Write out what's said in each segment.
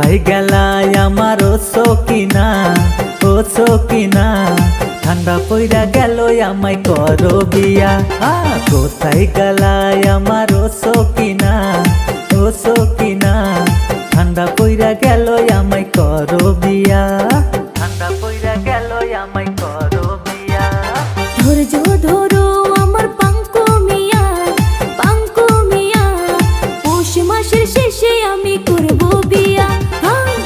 কোথায় গেলাই আমার ও সকিনা ঠান্ডা পইরা গেল আমায় করো বিয়া কোথায় গেলাই আমার ও সকিনা ঠান্ডা পইরা গেল আমায় করো বিয়া ঠান্ডা পইরা গেল আমায় করো বিয়া ধৈর্য ধরো আমার পাঙ্কু মিয়া পৌষ মাসের শেষে আমি করব বিয়া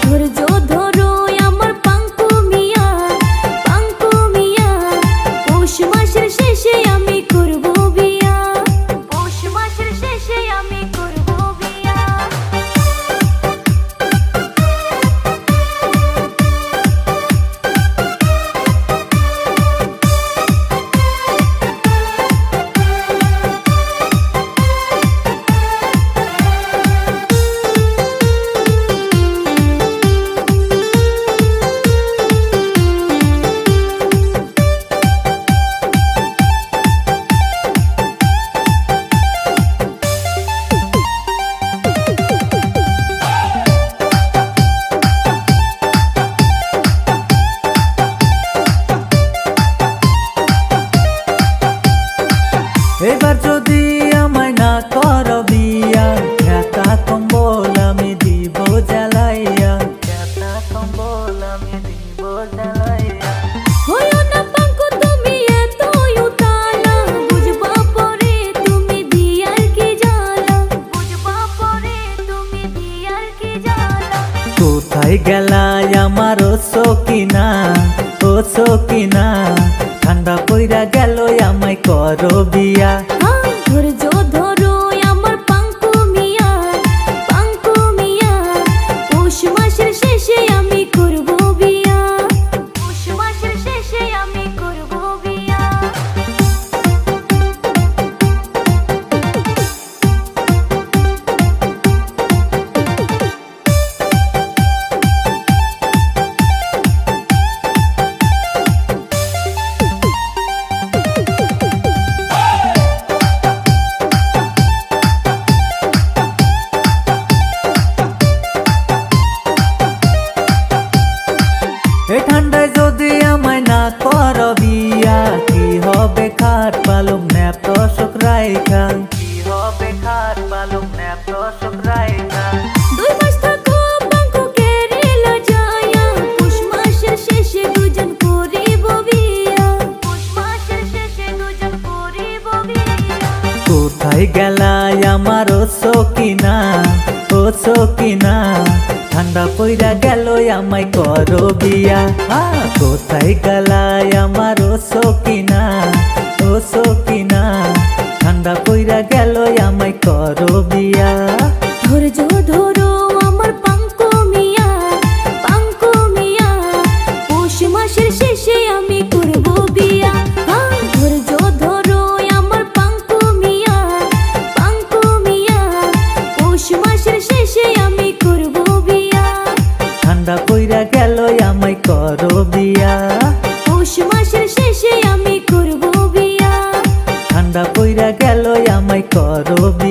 ধৈর্য ধরো আমার পাঙ্কু মিয়া পৌষ মাসের শেষে আমি করব বিয়া পৌষ মাসের শেষে আমি করব বিয়া এবার যদি আমায় না করো বিয়া ঢাকা কম্বল আমি দিব জ্বালাইয়া ঢাকা কম্বল আমি দিব জ্বালাইয়া হয়ো না পাঙ্কু তুমি এত উতালা বুঝবা পরে তুমি দিয়ার কি জ্বালা বুঝবা পরে তুমি দিয়ার কি জ্বালা কোথায় গেলাই আমার ও সকিনা ঠান্ডা পইরা গেল আমায় করো বিয়া ধৈর্য ধরো আমার পাঙ্কু মিয়া পৌষ মাসের শেষে আমি করব বিয়া পৌষ মাসের শেষে আমি করব বিয়া এই ঠান্ডায় যদি আমায় না করো বিয়া কি হবে খাট পালং ন্যাপ দশক রাইখা কি হবে খাট পালং ন্যাপ দশক রাইখা 2 মাস থাকো পাঙ্কু কেরিল যায়া পৌষ মাসের শেষে দুজন করিব বিয়া পৌষ মাসের শেষে দুজন করিব বিয়া কোথায় গেলাই আমার ও সকিনা ঠান্ডা পইরা গেল আমায় করো বিয়া কোথায় গেলাই আমার ও সকিনা ঠান্ডা পইরা গেল আমায় করো বিয়া ধৈর্য ধরো আমার পাঙ্কু মিয়া পৌষ মাসের শেষে আমি করব বিয়া ধৈর্য ধরো আমার পাঙ্কু মিয়া পৌষ মাসের শেষে আমি করব বিয়া ঠান্ডা পইরা গেল আমায় করো বিয়া পৌষ মাসের শেষে আমি করব বিয়া ঠান্ডা পইরা গেল আমায় করো বিয়া।